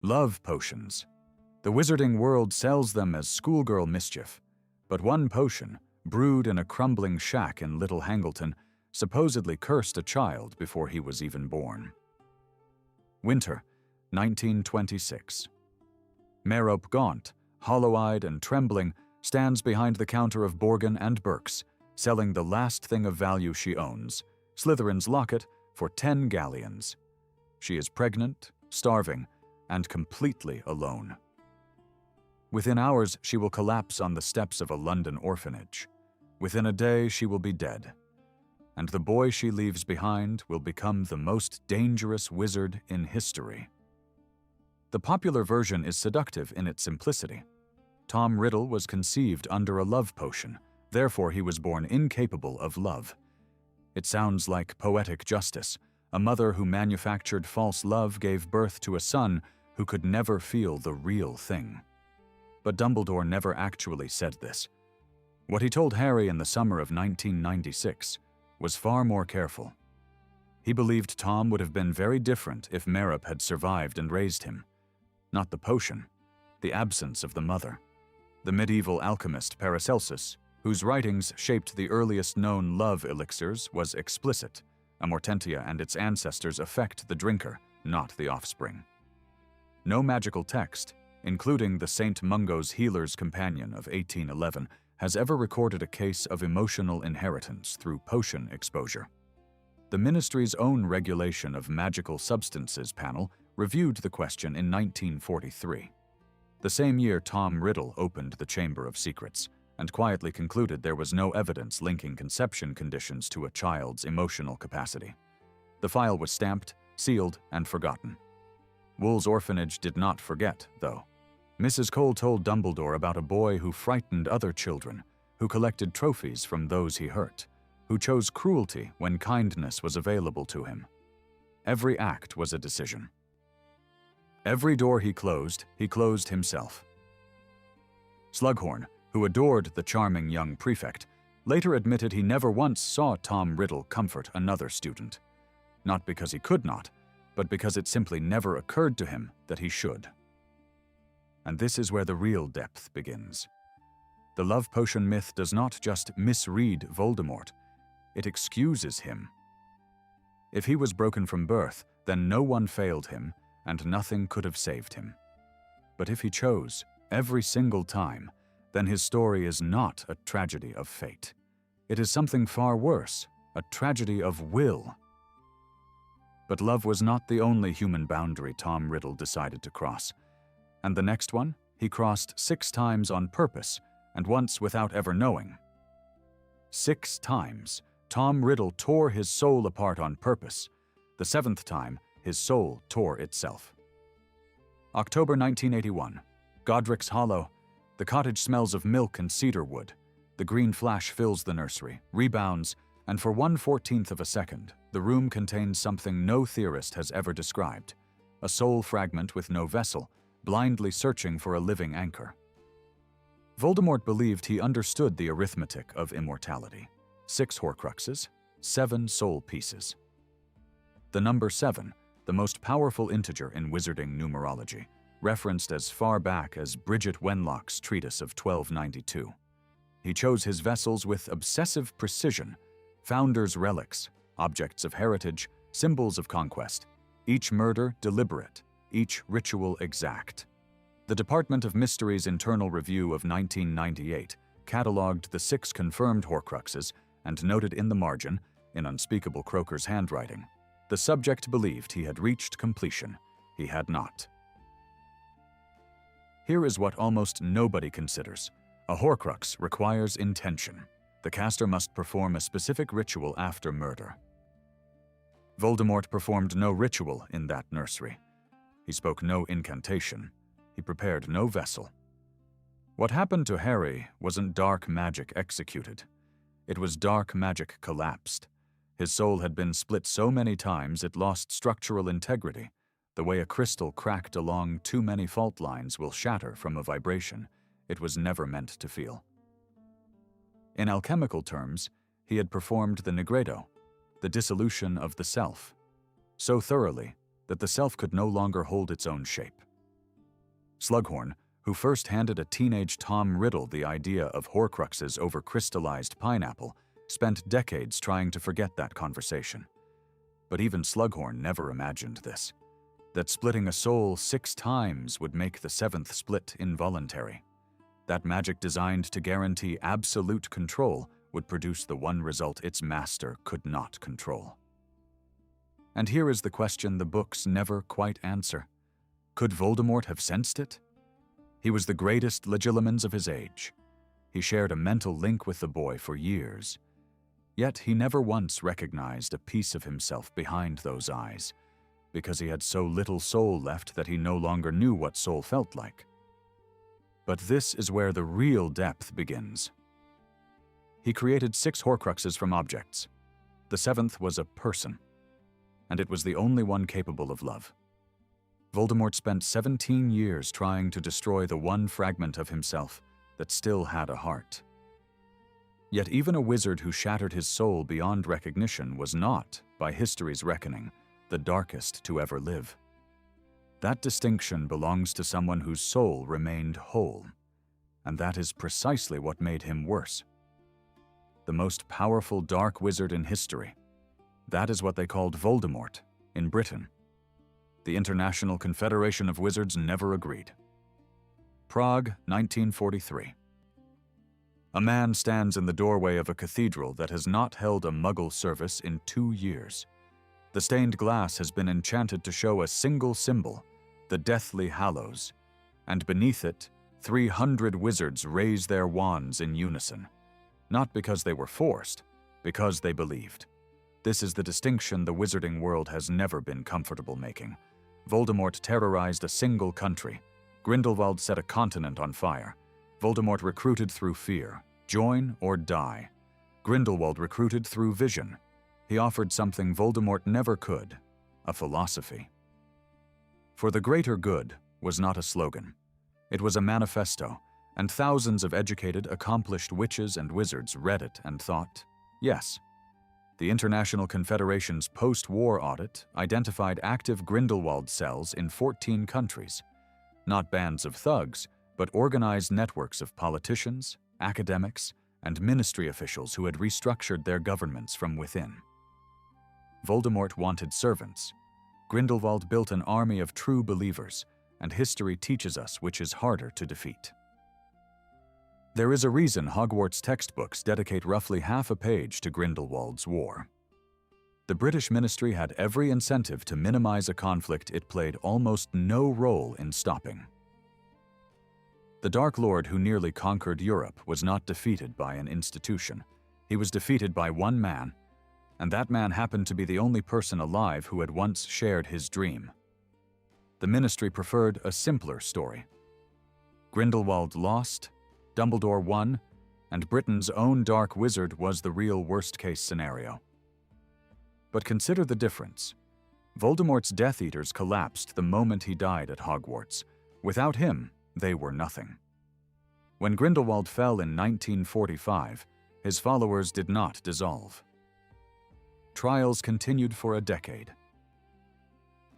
Love potions. The wizarding world sells them as schoolgirl mischief, but one potion, brewed in a crumbling shack in Little Hangleton, supposedly cursed a child before he was even born. Winter, 1926. Merope Gaunt, hollow-eyed and trembling, stands behind the counter of Borgin and Burke's, selling the last thing of value she owns, Slytherin's locket, for 10 galleons. She is pregnant, starving, and completely alone. Within hours, she will collapse on the steps of a London orphanage. Within a day, she will be dead. And the boy she leaves behind will become the most dangerous wizard in history. The popular version is seductive in its simplicity. Tom Riddle was conceived under a love potion, therefore he was born incapable of love. It sounds like poetic justice. A mother who manufactured false love gave birth to a son who could never feel the real thing. But Dumbledore never actually said this. What he told Harry in the summer of 1996 was far more careful. He believed Tom would have been very different if Merope had survived and raised him. Not the potion, the absence of the mother. The medieval alchemist Paracelsus, whose writings shaped the earliest known love elixirs, was explicit. Amortentia and its ancestors affect the drinker, not the offspring. No magical text, including the St. Mungo's Healer's Companion of 1811, has ever recorded a case of emotional inheritance through potion exposure. The Ministry's own Regulation of Magical Substances panel reviewed the question in 1943. The same year, Tom Riddle opened the Chamber of Secrets and quietly concluded there was no evidence linking conception conditions to a child's emotional capacity. The file was stamped, sealed, and forgotten. Wool's orphanage did not forget, though. Mrs. Cole told Dumbledore about a boy who frightened other children, who collected trophies from those he hurt, who chose cruelty when kindness was available to him. Every act was a decision. Every door he closed himself. Slughorn, who adored the charming young prefect, later admitted he never once saw Tom Riddle comfort another student. Not because he could not, but because it simply never occurred to him that he should. And this is where the real depth begins. The love potion myth does not just misread Voldemort, it excuses him. If he was broken from birth, then no one failed him, and nothing could have saved him. But if he chose, every single time, then his story is not a tragedy of fate. It is something far worse, a tragedy of will. But love was not the only human boundary Tom Riddle decided to cross. And the next one, he crossed 6 times on purpose, and once without ever knowing. 6 times, Tom Riddle tore his soul apart on purpose. The 7th time, his soul tore itself. October 1981. Godric's Hollow. The cottage smells of milk and cedar wood. The green flash fills the nursery, rebounds, and for 1/14 of a second, the room contains something no theorist has ever described. A soul fragment with no vessel, blindly searching for a living anchor. Voldemort believed he understood the arithmetic of immortality. 6 Horcruxes, 7 soul pieces. The number 7, the most powerful integer in wizarding numerology, referenced as far back as Bridget Wenlock's treatise of 1292. He chose his vessels with obsessive precision, founders' relics, objects of heritage, symbols of conquest, each murder deliberate, each ritual exact. The Department of Mystery's internal review of 1998 catalogued the 6 confirmed Horcruxes and noted in the margin, in Unspeakable Croaker's handwriting, the subject believed he had reached completion. He had not. Here is what almost nobody considers. A Horcrux requires intention. The caster must perform a specific ritual after murder. Voldemort performed no ritual in that nursery. He spoke no incantation. He prepared no vessel. What happened to Harry wasn't dark magic executed. It was dark magic collapsed. His soul had been split so many times it lost structural integrity, the way a crystal cracked along too many fault lines will shatter from a vibration it was never meant to feel. In alchemical terms, he had performed the nigredo, the dissolution of the self, so thoroughly that the self could no longer hold its own shape. Slughorn, who first handed a teenage Tom Riddle the idea of Horcruxes over crystallized pineapple, spent decades trying to forget that conversation. But even Slughorn never imagined this, that splitting a soul 6 times would make the 7th split involuntary. That magic designed to guarantee absolute control would produce the one result its master could not control. And here is the question the books never quite answer. Could Voldemort have sensed it? He was the greatest legilimens of his age. He shared a mental link with the boy for years. Yet he never once recognized a piece of himself behind those eyes, because he had so little soul left that he no longer knew what soul felt like. But this is where the real depth begins. He created 6 Horcruxes from objects. The 7th was a person, and it was the only one capable of love. Voldemort spent 17 years trying to destroy the one fragment of himself that still had a heart. Yet even a wizard who shattered his soul beyond recognition was not, by history's reckoning, the darkest to ever live. That distinction belongs to someone whose soul remained whole, and that is precisely what made him worse. The most powerful dark wizard in history. That is what they called Voldemort in Britain. The International Confederation of Wizards never agreed. Prague, 1943. A man stands in the doorway of a cathedral that has not held a Muggle service in 2 years. The stained glass has been enchanted to show a single symbol, the Deathly Hallows, and beneath it, 300 wizards raise their wands in unison. Not because they were forced, because they believed. This is the distinction the wizarding world has never been comfortable making. Voldemort terrorized a single country. Grindelwald set a continent on fire. Voldemort recruited through fear. Join or die. Grindelwald recruited through vision. He offered something Voldemort never could, a philosophy. For the greater good was not a slogan. It was a manifesto, and thousands of educated, accomplished witches and wizards read it and thought, yes. The International Confederation's post-war audit identified active Grindelwald cells in 14 countries. Not bands of thugs, but organized networks of politicians, academics, and ministry officials who had restructured their governments from within. Voldemort wanted servants. Grindelwald built an army of true believers, and history teaches us which is harder to defeat. There is a reason Hogwarts textbooks dedicate roughly half a page to Grindelwald's war. The British ministry had every incentive to minimize a conflict it played almost no role in stopping. The Dark Lord who nearly conquered Europe was not defeated by an institution. He was defeated by one man, and that man happened to be the only person alive who had once shared his dream. The ministry preferred a simpler story. Grindelwald lost, Dumbledore won, and Britain's own dark wizard was the real worst-case scenario. But consider the difference. Voldemort's Death Eaters collapsed the moment he died at Hogwarts. Without him, they were nothing. When Grindelwald fell in 1945, his followers did not dissolve. Trials continued for a decade.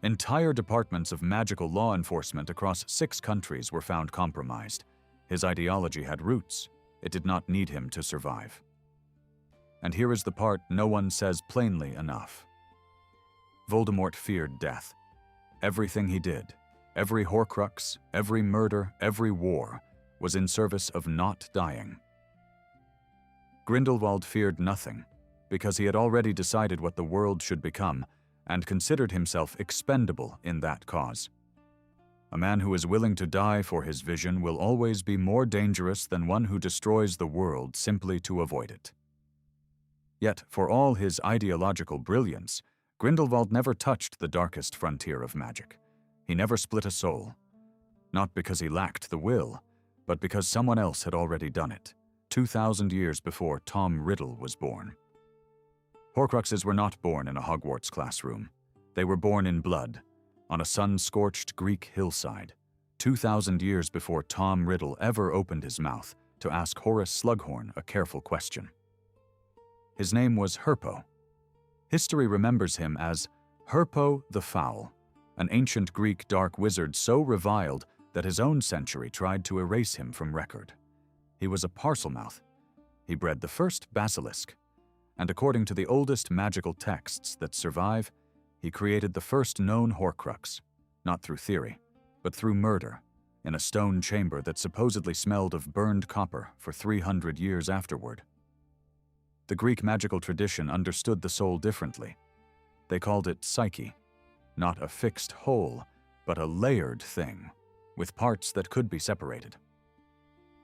Entire departments of magical law enforcement across 6 countries were found compromised. His ideology had roots. It did not need him to survive. And here is the part no one says plainly enough. Voldemort feared death. Everything he did, every Horcrux, every murder, every war, was in service of not dying. Grindelwald feared nothing, because he had already decided what the world should become and considered himself expendable in that cause. A man who is willing to die for his vision will always be more dangerous than one who destroys the world simply to avoid it. Yet, for all his ideological brilliance, Grindelwald never touched the darkest frontier of magic. He never split a soul. Not because he lacked the will, but because someone else had already done it, 2,000 years before Tom Riddle was born. Horcruxes were not born in a Hogwarts classroom. They were born in blood, on a sun-scorched Greek hillside, 2,000 years before Tom Riddle ever opened his mouth to ask Horace Slughorn a careful question. His name was Herpo. History remembers him as Herpo the Foul, an ancient Greek dark wizard so reviled that his own century tried to erase him from record. He was a parselmouth. He bred the first basilisk, and according to the oldest magical texts that survive, he created the first known Horcrux, not through theory, but through murder, in a stone chamber that supposedly smelled of burned copper for 300 years afterward. The Greek magical tradition understood the soul differently. They called it psyche, not a fixed whole, but a layered thing, with parts that could be separated.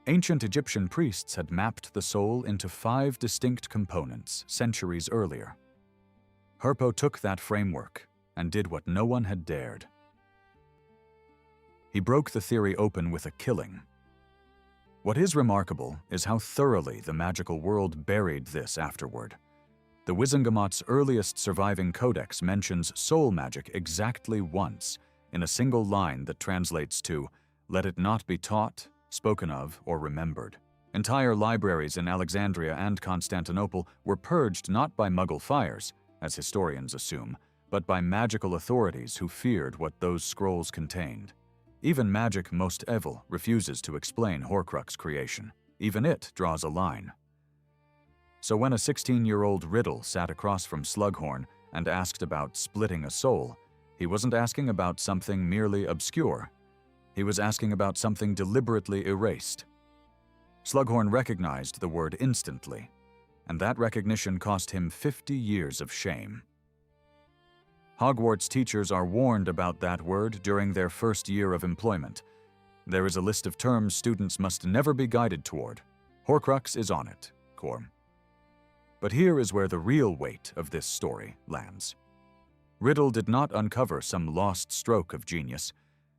Ancient Egyptian priests had mapped the soul into 5 distinct components centuries earlier. Herpo took that framework and did what no one had dared. He broke the theory open with a killing. What is remarkable is how thoroughly the magical world buried this afterward. The Wizengamot's earliest surviving codex mentions soul magic exactly once, in a single line that translates to, "Let it not be taught, spoken of, or remembered." Entire libraries in Alexandria and Constantinople were purged not by Muggle fires, as historians assume, but by magical authorities who feared what those scrolls contained. Even magic most evil refuses to explain Horcrux creation. Even it draws a line. So when a 16-year-old Riddle sat across from Slughorn and asked about splitting a soul, he wasn't asking about something merely obscure. He was asking about something deliberately erased. Slughorn recognized the word instantly, and that recognition cost him 50 years of shame. Hogwarts teachers are warned about that word during their first year of employment. There is a list of terms students must never be guided toward. Horcrux is on it, Corm. But here is where the real weight of this story lands. Riddle did not uncover some lost stroke of genius.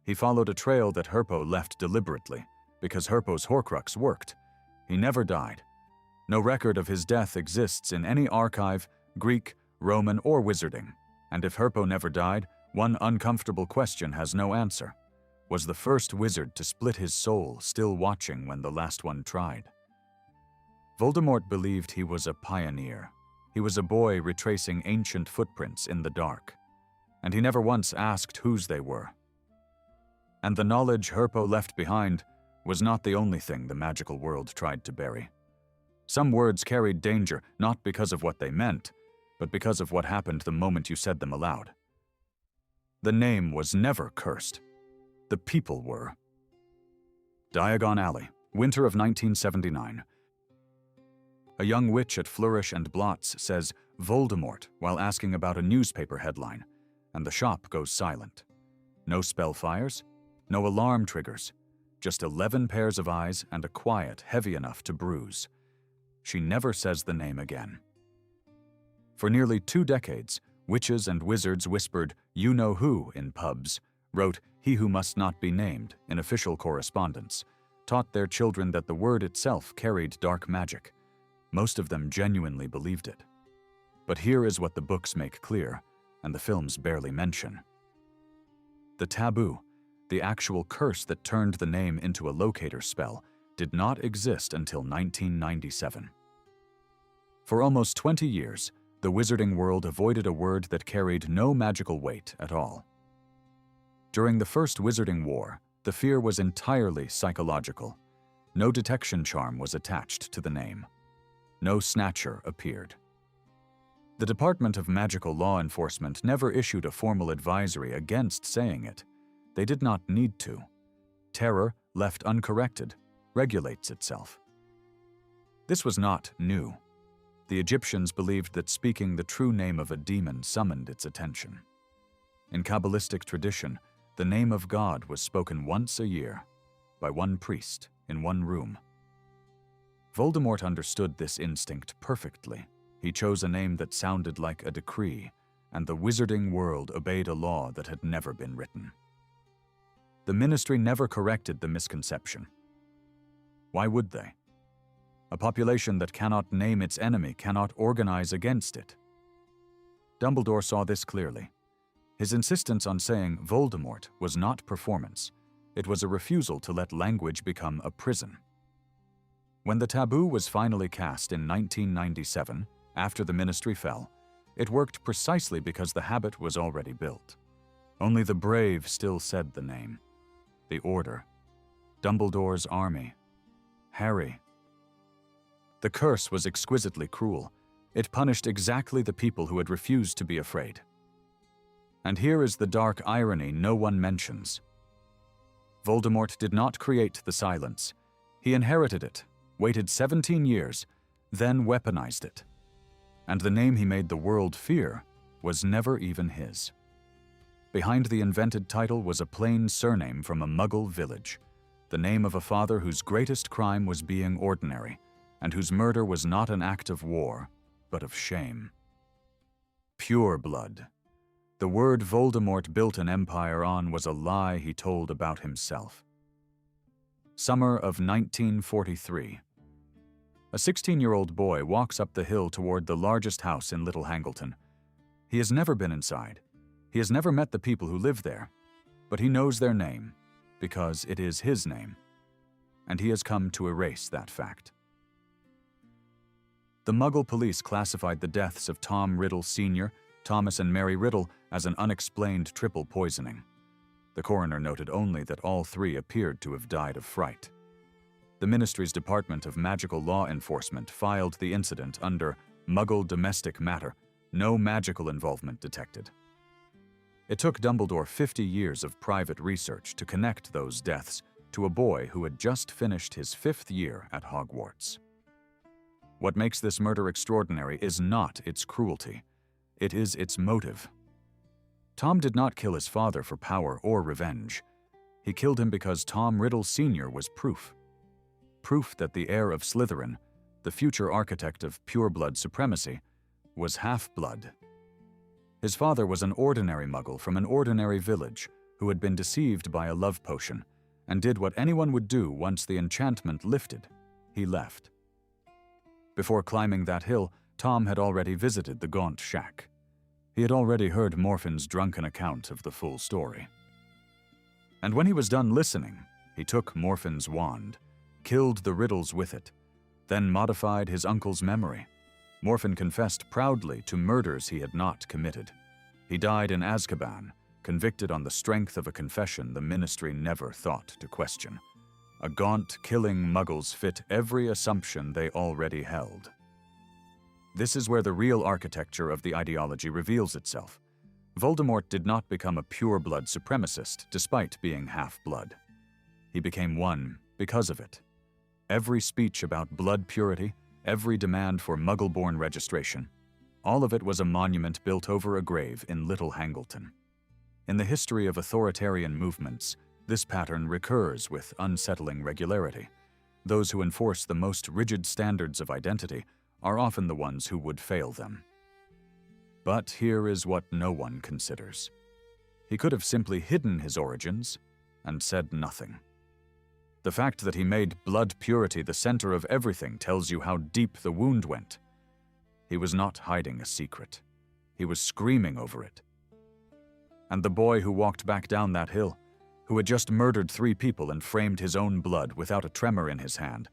He followed a trail that Herpo left deliberately, because Herpo's Horcrux worked. He never died. No record of his death exists in any archive, Greek, Roman, or Wizarding. And if Herpo never died, one uncomfortable question has no answer. Was the first wizard to split his soul still watching when the last one tried? Voldemort believed he was a pioneer. He was a boy retracing ancient footprints in the dark. And he never once asked whose they were. And the knowledge Herpo left behind was not the only thing the magical world tried to bury. Some words carried danger not because of what they meant, but because of what happened the moment you said them aloud. The name was never cursed. The people were. Diagon Alley, winter of 1979. A young witch at Flourish and Blots says Voldemort while asking about a newspaper headline, and the shop goes silent. No spell fires, no alarm triggers, just 11 pairs of eyes and a quiet heavy enough to bruise. She never says the name again. For nearly 2 decades, witches and wizards whispered, "You know who" in pubs, wrote "He who must not be named" in official correspondence, taught their children that the word itself carried dark magic. Most of them genuinely believed it. But here is what the books make clear, and the films barely mention. The taboo, the actual curse that turned the name into a locator spell, did not exist until 1997. For almost 20 years, the wizarding world avoided a word that carried no magical weight at all. During the First Wizarding War, the fear was entirely psychological. No detection charm was attached to the name. No snatcher appeared. The Department of Magical Law Enforcement never issued a formal advisory against saying it. They did not need to. Terror, left uncorrected, regulates itself. This was not new. The Egyptians believed that speaking the true name of a demon summoned its attention. In Kabbalistic tradition, the name of God was spoken once a year, by one priest in one room. Voldemort understood this instinct perfectly. He chose a name that sounded like a decree, and the wizarding world obeyed a law that had never been written. The Ministry never corrected the misconception. Why would they? A population that cannot name its enemy cannot organize against it. Dumbledore saw this clearly. His insistence on saying Voldemort was not performance. It was a refusal to let language become a prison. When the taboo was finally cast in 1997, after the Ministry fell, it worked precisely because the habit was already built. Only the brave still said the name. the Order, Dumbledore's army, Harry. The curse was exquisitely cruel. It punished exactly the people who had refused to be afraid. And here is the dark irony no one mentions. Voldemort did not create the silence. He inherited it, waited 17 years, then weaponized it. And the name he made the world fear was never even his. Behind the invented title was a plain surname from a Muggle village, the name of a father whose greatest crime was being ordinary, and whose murder was not an act of war, but of shame. Pure blood. The word Voldemort built an empire on was a lie he told about himself. Summer of 1943. A 16-year-old boy walks up the hill toward the largest house in Little Hangleton. He has never been inside. He has never met the people who live there, but he knows their name, because it is his name, and he has come to erase that fact. The Muggle police classified the deaths of Tom Riddle Sr., Thomas and Mary Riddle as an unexplained triple poisoning. The coroner noted only that all three appeared to have died of fright. The Ministry's Department of Magical Law Enforcement filed the incident under Muggle Domestic Matter, no magical involvement detected. It took Dumbledore 50 years of private research to connect those deaths to a boy who had just finished his 5th year at Hogwarts. What makes this murder extraordinary is not its cruelty, it is its motive. Tom did not kill his father for power or revenge. He killed him because Tom Riddle Sr. was proof. Proof that the heir of Slytherin, the future architect of pureblood supremacy, was half-blood. His father was an ordinary Muggle from an ordinary village who had been deceived by a love potion and did what anyone would do once the enchantment lifted. He left. Before climbing that hill, Tom had already visited the Gaunt Shack. He had already heard Morphin's drunken account of the full story. And when he was done listening, he took Morphin's wand, killed the Riddles with it, then modified his uncle's memory. Morphin confessed proudly to murders he had not committed. He died in Azkaban, convicted on the strength of a confession the Ministry never thought to question. A gaunt, killing Muggles fit every assumption they already held. This is where the real architecture of the ideology reveals itself. Voldemort did not become a pure-blood supremacist despite being half-blood. He became one because of it. Every speech about blood purity, every demand for Muggle-born registration, all of it was a monument built over a grave in Little Hangleton. In the history of authoritarian movements, this pattern recurs with unsettling regularity. Those who enforce the most rigid standards of identity are often the ones who would fail them. But here is what no one considers. He could have simply hidden his origins and said nothing. The fact that he made blood purity the center of everything tells you how deep the wound went. He was not hiding a secret. He was screaming over it. And the boy who walked back down that hill, who had just murdered 3 people and framed his own blood without a tremor in his hand,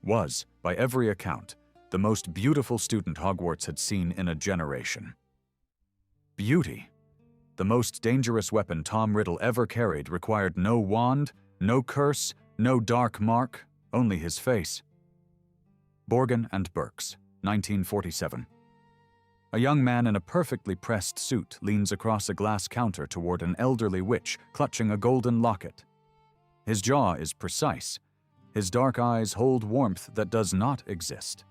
was, by every account, the most beautiful student Hogwarts had seen in a generation. Beauty. The most dangerous weapon Tom Riddle ever carried required no wand, no curse, no dark mark, only his face. Borgin and Burks, 1947. A young man in a perfectly pressed suit leans across a glass counter toward an elderly witch clutching a golden locket. His jaw is precise. His dark eyes hold warmth that does not exist.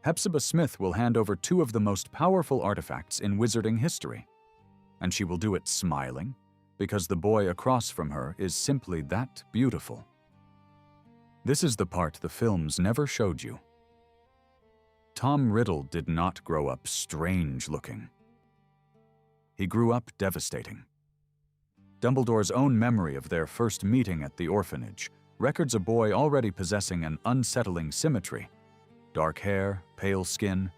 Hepzibah Smith will hand over 2 of the most powerful artifacts in wizarding history. And she will do it smiling, because the boy across from her is simply that beautiful. This is the part the films never showed you. Tom Riddle did not grow up strange-looking. He grew up devastating. Dumbledore's own memory of their first meeting at the orphanage records a boy already possessing an unsettling symmetry. Dark hair, pale skin,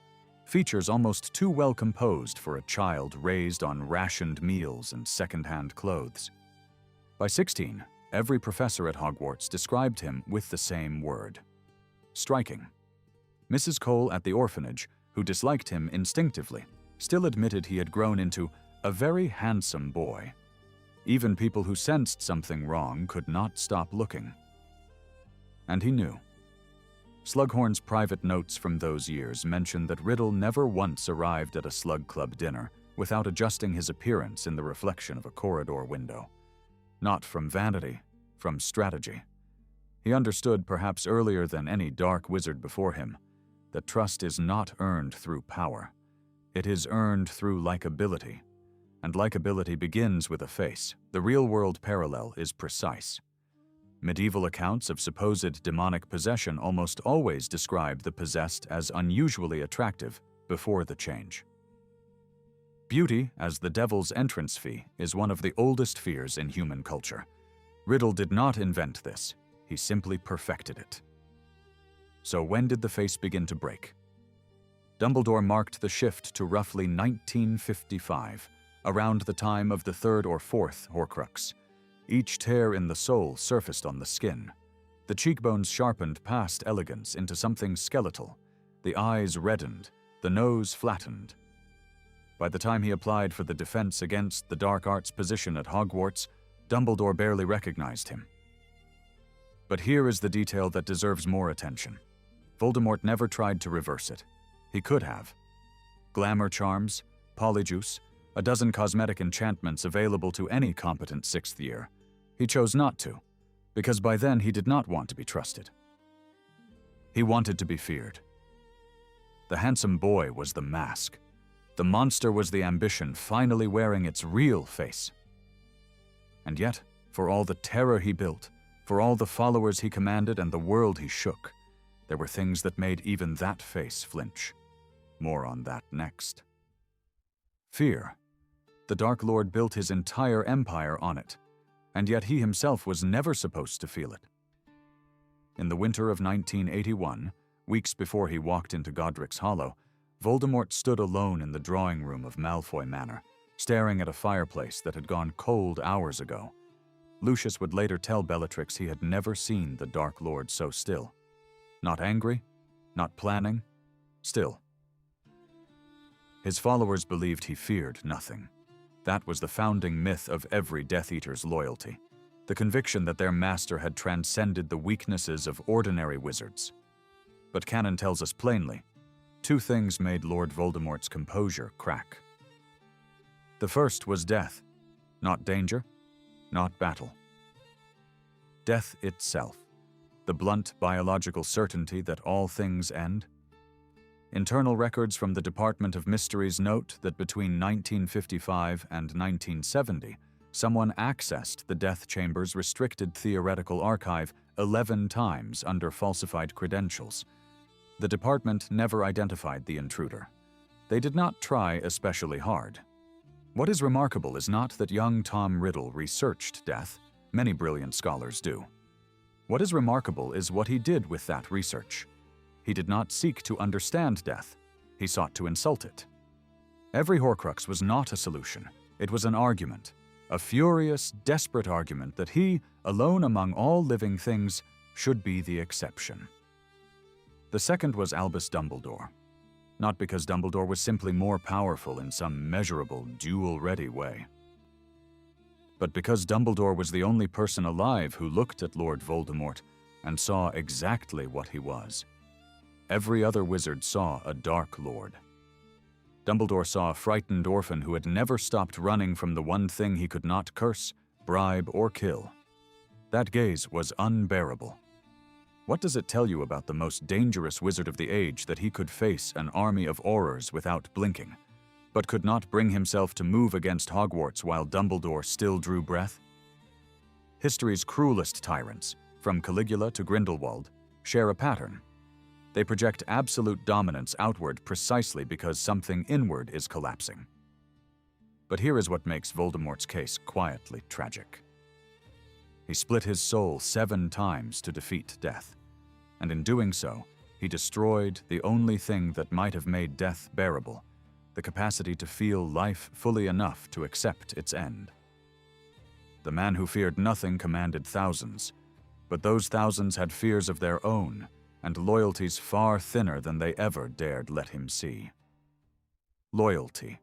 features almost too well composed for a child raised on rationed meals and second-hand clothes. By 16, every professor at Hogwarts described him with the same word: striking. Mrs. Cole at the orphanage, who disliked him instinctively, still admitted he had grown into a very handsome boy. Even people who sensed something wrong could not stop looking. And he knew. Slughorn's private notes from those years mention that Riddle never once arrived at a Slug Club dinner without adjusting his appearance in the reflection of a corridor window. Not from vanity, from strategy. He understood, perhaps earlier than any dark wizard before him, that trust is not earned through power. It is earned through likability. And likability begins with a face. The real-world parallel is precise. Medieval accounts of supposed demonic possession almost always describe the possessed as unusually attractive before the change. Beauty, as the devil's entrance fee, is one of the oldest fears in human culture. Riddle did not invent this. He simply perfected it. So when did the face begin to break? Dumbledore marked the shift to roughly 1955, around the time of the third or fourth Horcrux. Each tear in the soul surfaced on the skin. The cheekbones sharpened past elegance into something skeletal. The eyes reddened, the nose flattened. By the time he applied for the defense against the dark arts position at Hogwarts, Dumbledore barely recognized him. But here is the detail that deserves more attention. Voldemort never tried to reverse it. He could have. Glamour charms, polyjuice, a dozen cosmetic enchantments available to any competent sixth year. He chose not to, because by then he did not want to be trusted. He wanted to be feared. The handsome boy was the mask. The monster was the ambition finally wearing its real face. And yet, for all the terror he built, for all the followers he commanded and the world he shook, there were things that made even that face flinch. More on that next. Fear. The Dark Lord built his entire empire on it, and yet he himself was never supposed to feel it. In the winter of 1981, weeks before he walked into Godric's Hollow, Voldemort stood alone in the drawing room of Malfoy Manor, staring at a fireplace that had gone cold hours ago. Lucius would later tell Bellatrix he had never seen the Dark Lord so still. Not angry, not planning, still. His followers believed he feared nothing. That was the founding myth of every Death Eater's loyalty, the conviction that their master had transcended the weaknesses of ordinary wizards. But canon tells us plainly, two things made Lord Voldemort's composure crack. The first was death, not danger, not battle. Death itself, the blunt biological certainty that all things end. Internal records from the Department of Mysteries note that between 1955 and 1970, someone accessed the Death Chamber's restricted theoretical archive 11 times under falsified credentials. The department never identified the intruder. They did not try especially hard. What is remarkable is not that young Tom Riddle researched death. Many brilliant scholars do. What is remarkable is what he did with that research. He did not seek to understand death. He sought to insult it. Every Horcrux was not a solution. It was an argument, a furious, desperate argument that he, alone among all living things, should be the exception. The second was Albus Dumbledore. Not because Dumbledore was simply more powerful in some measurable, duel-ready way, but because Dumbledore was the only person alive who looked at Lord Voldemort and saw exactly what he was. Every other wizard saw a Dark Lord. Dumbledore saw a frightened orphan who had never stopped running from the one thing he could not curse, bribe, or kill. That gaze was unbearable. What does it tell you about the most dangerous wizard of the age that he could face an army of Aurors without blinking, but could not bring himself to move against Hogwarts while Dumbledore still drew breath? History's cruelest tyrants, from Caligula to Grindelwald, share a pattern. They project absolute dominance outward precisely because something inward is collapsing. But here is what makes Voldemort's case quietly tragic. He split his soul 7 times to defeat death, and in doing so, he destroyed the only thing that might have made death bearable, the capacity to feel life fully enough to accept its end. The man who feared nothing commanded thousands, but those thousands had fears of their own, and loyalties far thinner than they ever dared let him see. Loyalty.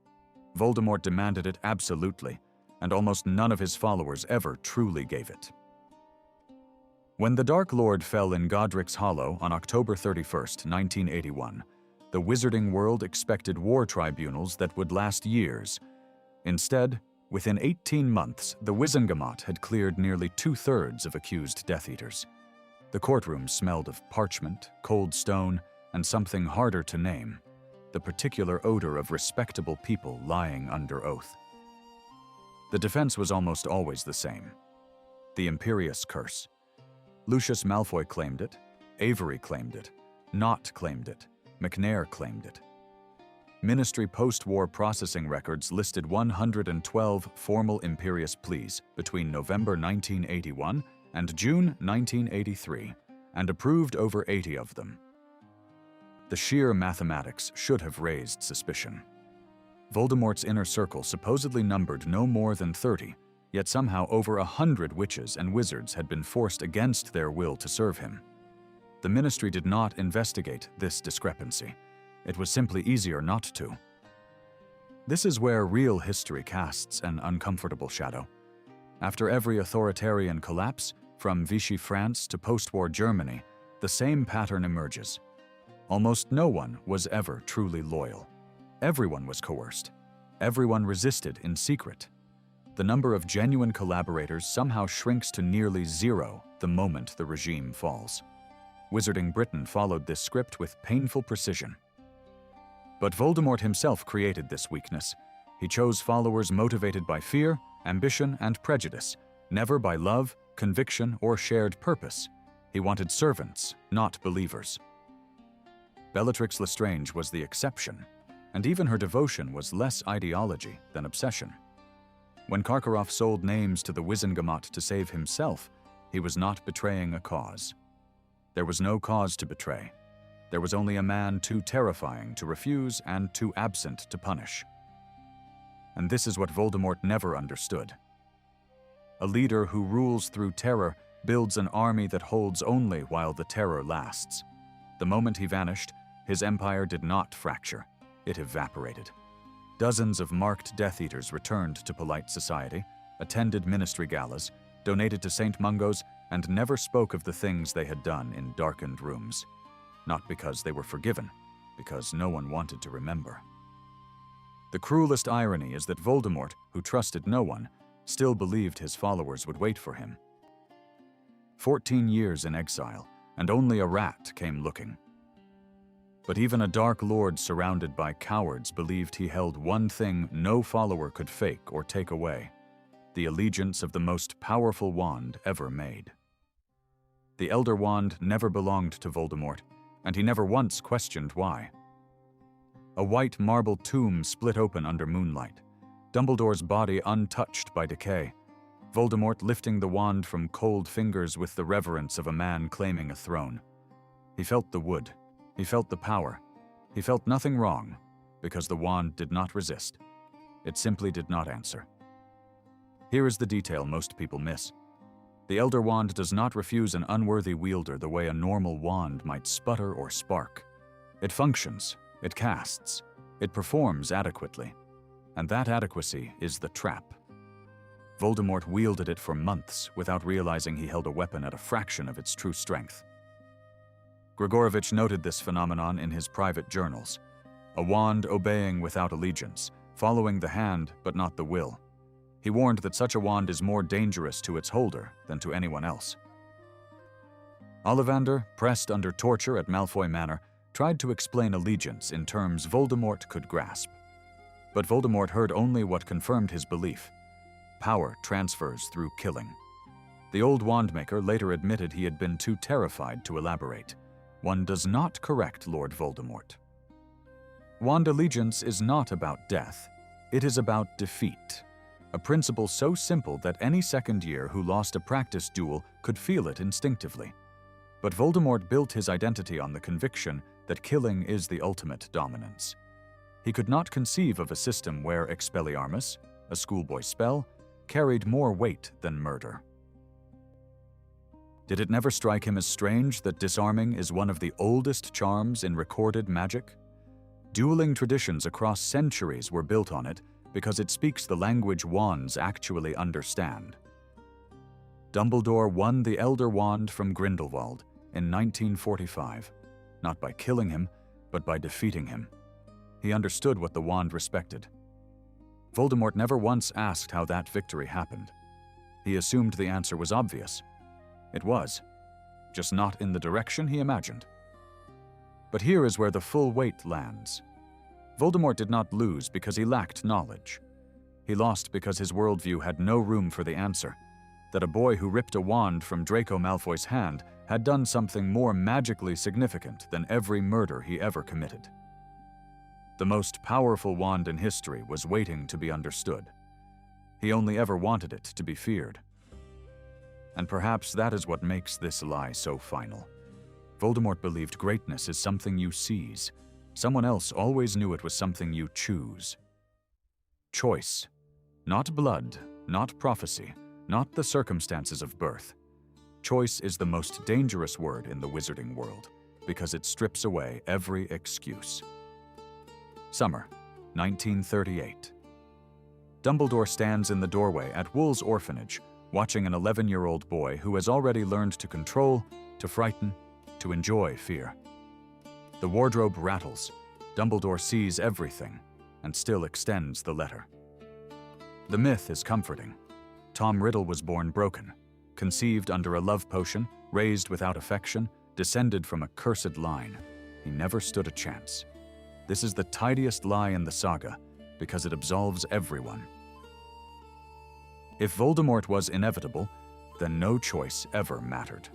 Voldemort demanded it absolutely, and almost none of his followers ever truly gave it. When the Dark Lord fell in Godric's Hollow on October 31st, 1981, the wizarding world expected war tribunals that would last years. Instead, within 18 months, the Wizengamot had cleared nearly 2/3 of accused Death Eaters. The courtroom smelled of parchment, cold stone, and something harder to name, the particular odor of respectable people lying under oath. The defense was almost always the same: the Imperious Curse. Lucius Malfoy claimed it, Avery claimed it, Knott claimed it, McNair claimed it. Ministry post-war processing records listed 112 formal Imperious pleas between November 1981 and June 1983, and approved over 80 of them. The sheer mathematics should have raised suspicion. Voldemort's inner circle supposedly numbered no more than 30, yet somehow over 100 witches and wizards had been forced against their will to serve him. The ministry did not investigate this discrepancy. It was simply easier not to. This is where real history casts an uncomfortable shadow. After every authoritarian collapse, from Vichy France to post-war Germany, the same pattern emerges. Almost no one was ever truly loyal. Everyone was coerced. Everyone resisted in secret. The number of genuine collaborators somehow shrinks to nearly zero the moment the regime falls. Wizarding Britain followed this script with painful precision. But Voldemort himself created this weakness. He chose followers motivated by fear, ambition, and prejudice, never by love, conviction, or shared purpose. He wanted servants, not believers. Bellatrix Lestrange was the exception, and even her devotion was less ideology than obsession. When Karkaroff sold names to the Wizengamot to save himself, he was not betraying a cause. There was no cause to betray. There was only a man too terrifying to refuse and too absent to punish. And this is what Voldemort never understood. A leader who rules through terror builds an army that holds only while the terror lasts. The moment he vanished, his empire did not fracture. It evaporated. Dozens of marked Death Eaters returned to polite society, attended ministry galas, donated to St. Mungo's, and never spoke of the things they had done in darkened rooms. Not because they were forgiven, because no one wanted to remember. The cruelest irony is that Voldemort, who trusted no one, still believed his followers would wait for him. 14 years in exile, and only a rat came looking. But even a Dark Lord surrounded by cowards believed he held one thing no follower could fake or take away: the allegiance of the most powerful wand ever made. The Elder Wand never belonged to Voldemort, and he never once questioned why. A white marble tomb split open under moonlight, Dumbledore's body untouched by decay, Voldemort lifting the wand from cold fingers with the reverence of a man claiming a throne. He felt the wood. He felt the power. He felt nothing wrong, because the wand did not resist. It simply did not answer. Here is the detail most people miss. The Elder Wand does not refuse an unworthy wielder the way a normal wand might sputter or spark. It functions, it casts, it performs adequately. And that adequacy is the trap. Voldemort wielded it for months without realizing he held a weapon at a fraction of its true strength. Grigorovich noted this phenomenon in his private journals: a wand obeying without allegiance, following the hand but not the will. He warned that such a wand is more dangerous to its holder than to anyone else. Ollivander, pressed under torture at Malfoy Manor, tried to explain allegiance in terms Voldemort could grasp. But Voldemort heard only what confirmed his belief: power transfers through killing. The old wandmaker later admitted he had been too terrified to elaborate. One does not correct Lord Voldemort. Wand allegiance is not about death. It is about defeat. A principle so simple that any second year who lost a practice duel could feel it instinctively. But Voldemort built his identity on the conviction that killing is the ultimate dominance. He could not conceive of a system where Expelliarmus, a schoolboy spell, carried more weight than murder. Did it never strike him as strange that disarming is one of the oldest charms in recorded magic? Dueling traditions across centuries were built on it, because it speaks the language wands actually understand. Dumbledore won the Elder Wand from Grindelwald in 1945, not by killing him, but by defeating him. He understood what the wand respected. Voldemort never once asked how that victory happened. He assumed the answer was obvious. It was, just not in the direction he imagined. But here is where the full weight lands. Voldemort did not lose because he lacked knowledge. He lost because his worldview had no room for the answer, that a boy who ripped a wand from Draco Malfoy's hand had done something more magically significant than every murder he ever committed. The most powerful wand in history was waiting to be understood. He only ever wanted it to be feared. And perhaps that is what makes this lie so final. Voldemort believed greatness is something you seize. Someone else always knew it was something you choose. Choice. Not blood, not prophecy, not the circumstances of birth. Choice is the most dangerous word in the wizarding world because it strips away every excuse. Summer, 1938. Dumbledore stands in the doorway at Wool's orphanage, watching an 11-year-old boy who has already learned to control, to frighten, to enjoy fear. The wardrobe rattles. Dumbledore sees everything and still extends the letter. The myth is comforting. Tom Riddle was born broken, conceived under a love potion, raised without affection, descended from a cursed line. He never stood a chance. This is the tidiest lie in the saga because it absolves everyone. If Voldemort was inevitable, then no choice ever mattered.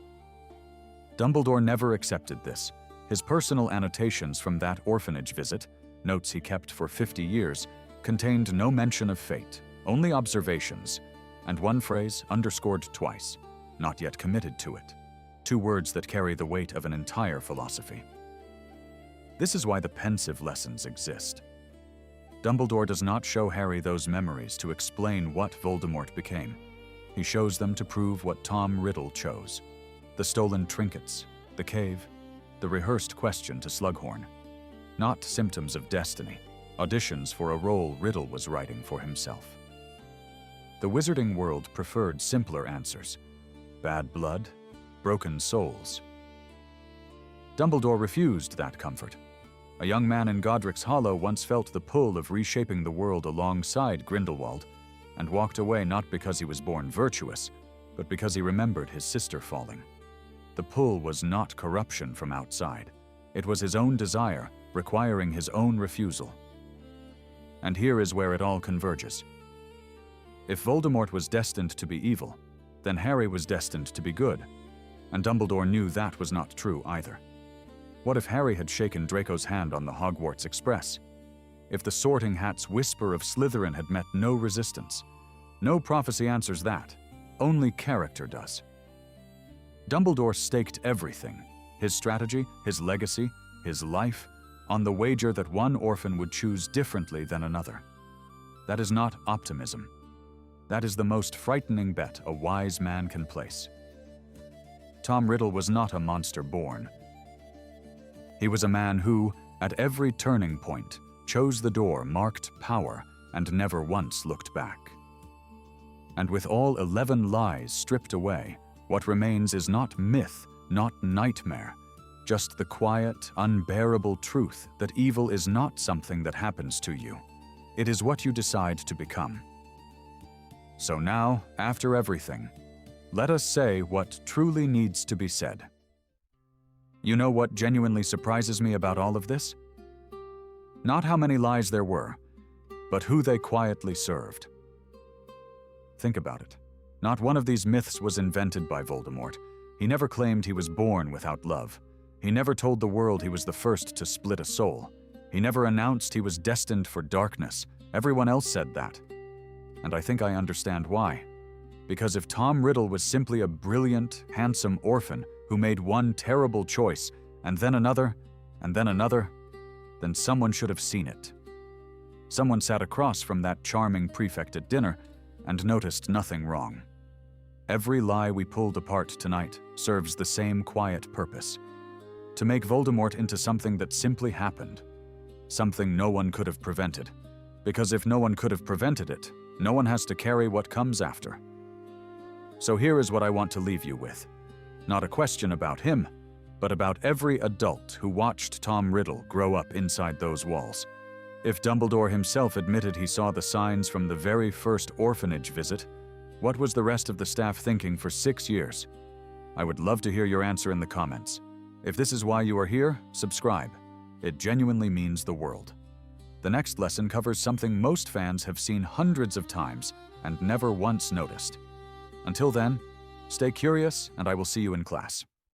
Dumbledore never accepted this. His personal annotations from that orphanage visit, notes he kept for 50 years, contained no mention of fate, only observations, and one phrase underscored twice, not yet committed to it. 2 words that carry the weight of an entire philosophy. This is why the pensive lessons exist. Dumbledore does not show Harry those memories to explain what Voldemort became. He shows them to prove what Tom Riddle chose. The stolen trinkets, the cave, the rehearsed question to Slughorn. Not symptoms of destiny, auditions for a role Riddle was writing for himself. The wizarding world preferred simpler answers. Bad blood, broken souls. Dumbledore refused that comfort. A young man in Godric's Hollow once felt the pull of reshaping the world alongside Grindelwald, and walked away not because he was born virtuous, but because he remembered his sister falling. The pull was not corruption from outside. It was his own desire, requiring his own refusal. And here is where it all converges. If Voldemort was destined to be evil, then Harry was destined to be good, and Dumbledore knew that was not true either. What if Harry had shaken Draco's hand on the Hogwarts Express? If the Sorting Hat's whisper of Slytherin had met no resistance? No prophecy answers that. Only character does. Dumbledore staked everything, his strategy, his legacy, his life, on the wager that one orphan would choose differently than another. That is not optimism. That is the most frightening bet a wise man can place. Tom Riddle was not a monster born. He was a man who, at every turning point, chose the door marked power and never once looked back. And with all 11 lies stripped away, what remains is not myth, not nightmare, just the quiet, unbearable truth that evil is not something that happens to you. It is what you decide to become. So now, after everything, let us say what truly needs to be said. You know what genuinely surprises me about all of this? Not how many lies there were, but who they quietly served. Think about it. Not one of these myths was invented by Voldemort. He never claimed he was born without love. He never told the world he was the first to split a soul. He never announced he was destined for darkness. Everyone else said that. And I think I understand why. Because if Tom Riddle was simply a brilliant, handsome orphan who made one terrible choice, and then another, then someone should have seen it. Someone sat across from that charming prefect at dinner and noticed nothing wrong. Every lie we pulled apart tonight serves the same quiet purpose: to make Voldemort into something that simply happened, something no one could have prevented, Because if no one could have prevented it, no one has to carry what comes after. So here is what I want to leave you with. Not a question about him, but about every adult who watched Tom Riddle grow up inside those walls. If Dumbledore himself admitted he saw the signs from the very first orphanage visit, what was the rest of the staff thinking for 6 years? I would love to hear your answer in the comments. If this is why you are here, subscribe. It genuinely means the world. The next lesson covers something most fans have seen hundreds of times and never once noticed. Until then, stay curious, and I will see you in class.